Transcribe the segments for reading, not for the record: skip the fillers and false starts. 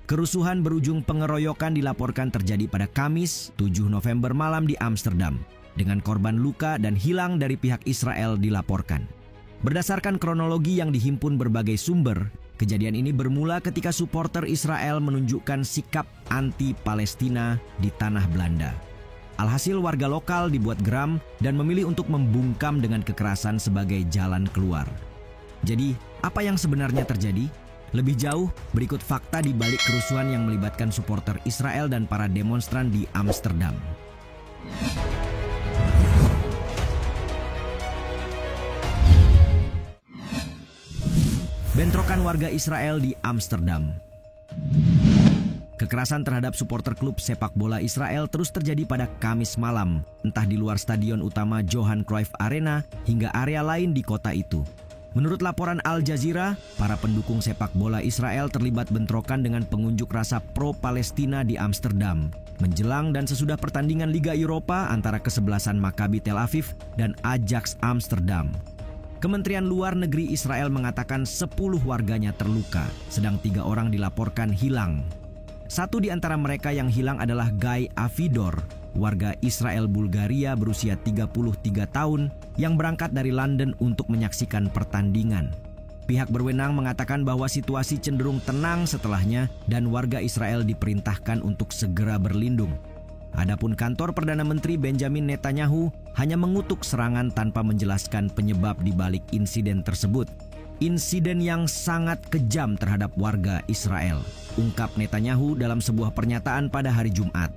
Kerusuhan berujung pengeroyokan dilaporkan terjadi pada Kamis 7 November malam di Amsterdam, dengan korban luka dan hilang dari pihak Israel dilaporkan. Berdasarkan kronologi yang dihimpun berbagai sumber, kejadian ini bermula ketika supporter Israel menunjukkan sikap anti-Palestina di tanah Belanda. Alhasil warga lokal dibuat geram dan memilih untuk membungkam dengan kekerasan sebagai jalan keluar. Jadi, apa yang sebenarnya terjadi? Lebih jauh, berikut fakta di balik kerusuhan yang melibatkan supporter Israel dan para demonstran di Amsterdam. Bentrokan warga Israel di Amsterdam. Kekerasan terhadap supporter klub sepak bola Israel terus terjadi pada Kamis malam, entah di luar stadion utama Johan Cruyff Arena hingga area lain di kota itu. Menurut laporan Al Jazeera, para pendukung sepak bola Israel terlibat bentrokan dengan pengunjuk rasa pro-Palestina di Amsterdam, menjelang dan sesudah pertandingan Liga Eropa antara kesebelasan Maccabi Tel Aviv dan Ajax Amsterdam. Kementerian Luar Negeri Israel mengatakan 10 warganya terluka, sedang 3 orang dilaporkan hilang. Satu di antara mereka yang hilang adalah Guy Avidor, warga Israel Bulgaria berusia 33 tahun yang berangkat dari London untuk menyaksikan pertandingan. Pihak berwenang mengatakan bahwa situasi cenderung tenang setelahnya dan warga Israel diperintahkan untuk segera berlindung. Adapun kantor Perdana Menteri Benjamin Netanyahu hanya mengutuk serangan tanpa menjelaskan penyebab di balik insiden tersebut. Insiden yang sangat kejam terhadap warga Israel, ungkap Netanyahu dalam sebuah pernyataan pada hari Jumat.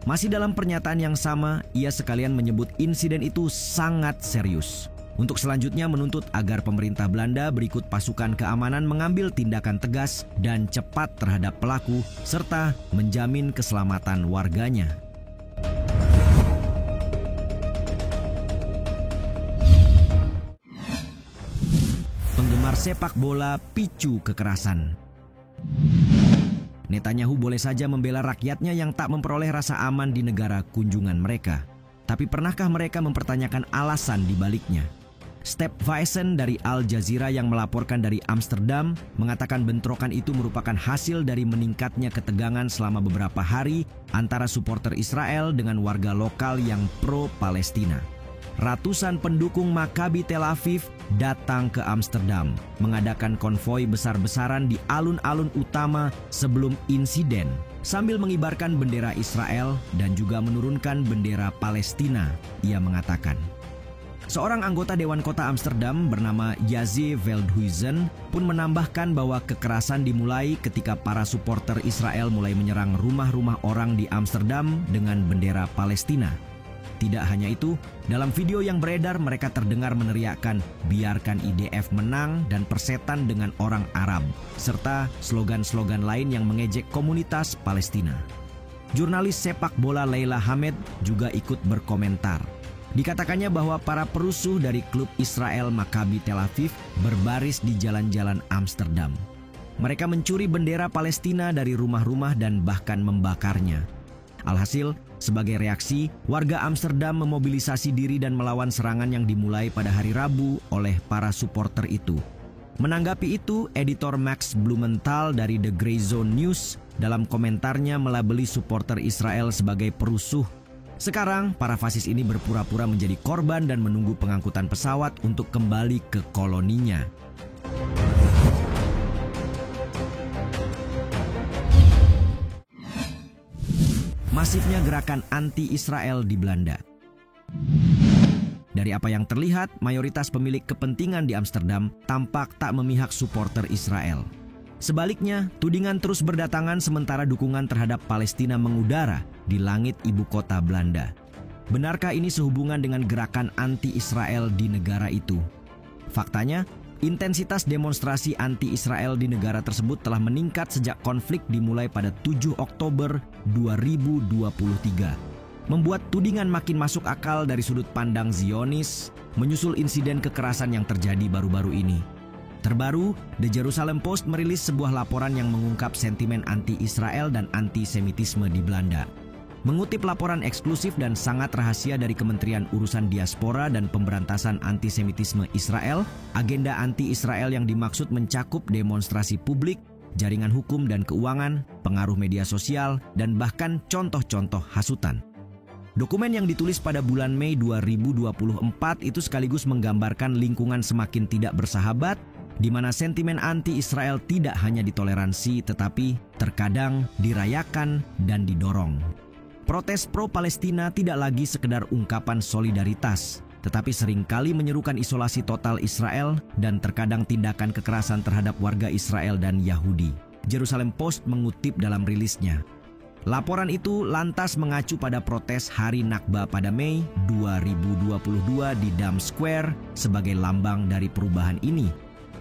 Masih dalam pernyataan yang sama, ia sekalian menyebut insiden itu sangat serius. Untuk selanjutnya menuntut agar pemerintah Belanda berikut pasukan keamanan mengambil tindakan tegas dan cepat terhadap pelaku, serta menjamin keselamatan warganya. Penggemar sepak bola picu kekerasan. Netanyahu boleh saja membela rakyatnya yang tak memperoleh rasa aman di negara kunjungan mereka. Tapi pernahkah mereka mempertanyakan alasan di baliknya? Step Vaesen dari Al Jazeera yang melaporkan dari Amsterdam mengatakan bentrokan itu merupakan hasil dari meningkatnya ketegangan selama beberapa hari antara supporter Israel dengan warga lokal yang pro-Palestina. Ratusan pendukung Maccabi Tel Aviv datang ke Amsterdam, mengadakan konvoi besar-besaran di alun-alun utama sebelum insiden, sambil mengibarkan bendera Israel dan juga menurunkan bendera Palestina, ia mengatakan. Seorang anggota Dewan Kota Amsterdam bernama Yaze Veldhuizen pun menambahkan bahwa kekerasan dimulai ketika para supporter Israel mulai menyerang rumah-rumah orang di Amsterdam dengan bendera Palestina. Tidak hanya itu, dalam video yang beredar mereka terdengar meneriakkan "biarkan IDF menang" dan "persetan dengan orang Arab", serta slogan-slogan lain yang mengejek komunitas Palestina. Jurnalis sepak bola Leila Hamed juga ikut berkomentar. Dikatakannya bahwa para perusuh dari klub Israel Maccabi Tel Aviv berbaris di jalan-jalan Amsterdam. Mereka mencuri bendera Palestina dari rumah-rumah dan bahkan membakarnya. Alhasil, sebagai reaksi, warga Amsterdam memobilisasi diri dan melawan serangan yang dimulai pada hari Rabu oleh para supporter itu. Menanggapi itu, editor Max Blumenthal dari The Grey Zone News dalam komentarnya melabeli supporter Israel sebagai perusuh. Sekarang, para fasis ini berpura-pura menjadi korban dan menunggu pengangkutan pesawat untuk kembali ke koloninya. Masifnya gerakan anti-Israel di Belanda. Dari apa yang terlihat, mayoritas pemilik kepentingan di Amsterdam tampak tak memihak supporter Israel. Sebaliknya, tudingan terus berdatangan sementara dukungan terhadap Palestina mengudara di langit ibu kota Belanda. Benarkah ini sehubungan dengan gerakan anti-Israel di negara itu? Faktanya, intensitas demonstrasi anti-Israel di negara tersebut telah meningkat sejak konflik dimulai pada 7 Oktober 2023. Membuat tudingan makin masuk akal dari sudut pandang Zionis, menyusul insiden kekerasan yang terjadi baru-baru ini. Terbaru, The Jerusalem Post merilis sebuah laporan yang mengungkap sentimen anti-Israel dan antisemitisme di Belanda. Mengutip laporan eksklusif dan sangat rahasia dari Kementerian Urusan Diaspora dan Pemberantasan Antisemitisme Israel, agenda anti-Israel yang dimaksud mencakup demonstrasi publik, jaringan hukum dan keuangan, pengaruh media sosial, dan bahkan contoh-contoh hasutan. Dokumen yang ditulis pada bulan Mei 2024 itu sekaligus menggambarkan lingkungan semakin tidak bersahabat, di mana sentimen anti-Israel tidak hanya ditoleransi tetapi terkadang dirayakan dan didorong. Protes pro-Palestina tidak lagi sekedar ungkapan solidaritas, tetapi seringkali menyerukan isolasi total Israel dan terkadang tindakan kekerasan terhadap warga Israel dan Yahudi. Jerusalem Post mengutip dalam rilisnya. Laporan itu lantas mengacu pada protes Hari Nakba pada Mei 2022 di Dam Square sebagai lambang dari perubahan ini.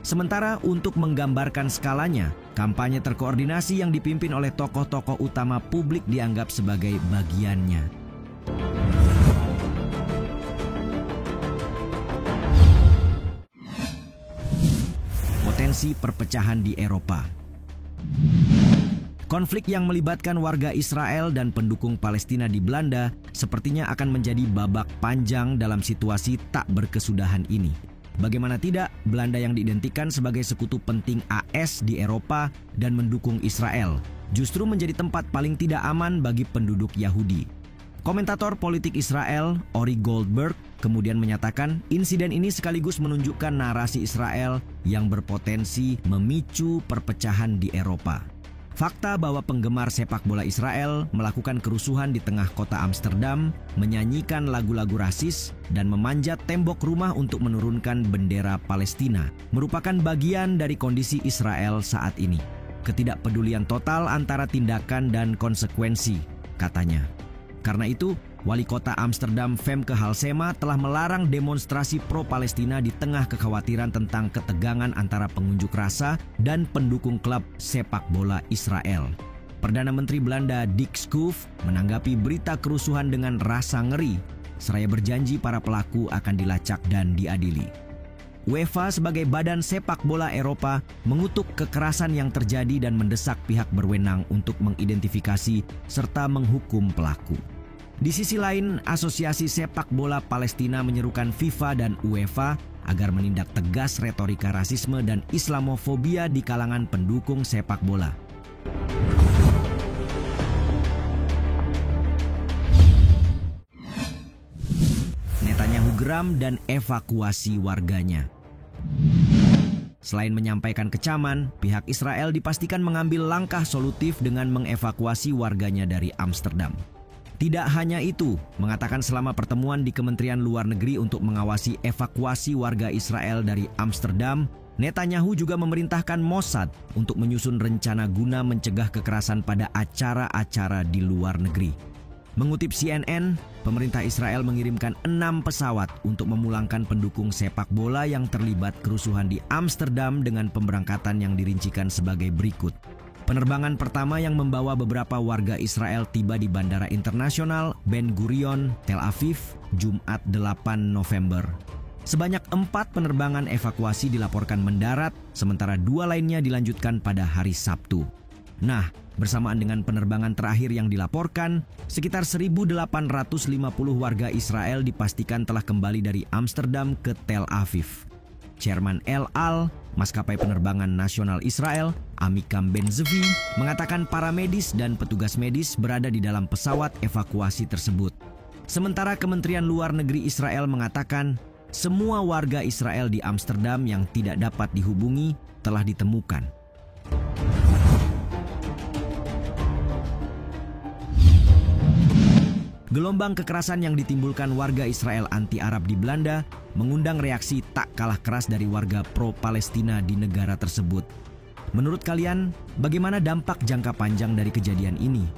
Sementara untuk menggambarkan skalanya, kampanye terkoordinasi yang dipimpin oleh tokoh-tokoh utama publik dianggap sebagai bagiannya. Potensi perpecahan di Eropa. Konflik yang melibatkan warga Israel dan pendukung Palestina di Belanda sepertinya akan menjadi babak panjang dalam situasi tak berkesudahan ini. Bagaimana tidak, Belanda yang diidentikan sebagai sekutu penting AS di Eropa dan mendukung Israel justru menjadi tempat paling tidak aman bagi penduduk Yahudi. Komentator politik Israel, Ori Goldberg, kemudian menyatakan insiden ini sekaligus menunjukkan narasi Israel yang berpotensi memicu perpecahan di Eropa. Fakta bahwa penggemar sepak bola Israel melakukan kerusuhan di tengah kota Amsterdam, menyanyikan lagu-lagu rasis, dan memanjat tembok rumah untuk menurunkan bendera Palestina merupakan bagian dari kondisi Israel saat ini. Ketidakpedulian total antara tindakan dan konsekuensi, katanya. Karena itu, Wali Kota Amsterdam Femke Halsema telah melarang demonstrasi pro-Palestina di tengah kekhawatiran tentang ketegangan antara pengunjuk rasa dan pendukung klub sepak bola Israel. Perdana Menteri Belanda Dick Schoof menanggapi berita kerusuhan dengan rasa ngeri, seraya berjanji para pelaku akan dilacak dan diadili. UEFA sebagai badan sepak bola Eropa mengutuk kekerasan yang terjadi dan mendesak pihak berwenang untuk mengidentifikasi serta menghukum pelaku. Di sisi lain, Asosiasi Sepak Bola Palestina menyerukan FIFA dan UEFA agar menindak tegas retorika rasisme dan Islamofobia di kalangan pendukung sepak bola. Netanyahu geram dan evakuasi warganya. Selain menyampaikan kecaman, pihak Israel dipastikan mengambil langkah solutif dengan mengevakuasi warganya dari Amsterdam. Tidak hanya itu, mengatakan selama pertemuan di Kementerian Luar Negeri untuk mengawasi evakuasi warga Israel dari Amsterdam, Netanyahu juga memerintahkan Mossad untuk menyusun rencana guna mencegah kekerasan pada acara-acara di luar negeri. Mengutip CNN, pemerintah Israel mengirimkan 6 pesawat untuk memulangkan pendukung sepak bola yang terlibat kerusuhan di Amsterdam dengan pemberangkatan yang dirincikan sebagai berikut. Penerbangan pertama yang membawa beberapa warga Israel tiba di Bandara Internasional Ben Gurion, Tel Aviv, Jumat 8 November. Sebanyak 4 penerbangan evakuasi dilaporkan mendarat, sementara 2 lainnya dilanjutkan pada hari Sabtu. Nah, bersamaan dengan penerbangan terakhir yang dilaporkan, sekitar 1.850 warga Israel dipastikan telah kembali dari Amsterdam ke Tel Aviv. Chairman El Al, maskapai penerbangan nasional Israel, Amikam Ben-Zvi, mengatakan para medis dan petugas medis berada di dalam pesawat evakuasi tersebut. Sementara Kementerian Luar Negeri Israel mengatakan, semua warga Israel di Amsterdam yang tidak dapat dihubungi telah ditemukan. Gelombang kekerasan yang ditimbulkan warga Israel anti-Arab di Belanda mengundang reaksi tak kalah keras dari warga pro-Palestina di negara tersebut. Menurut kalian, bagaimana dampak jangka panjang dari kejadian ini?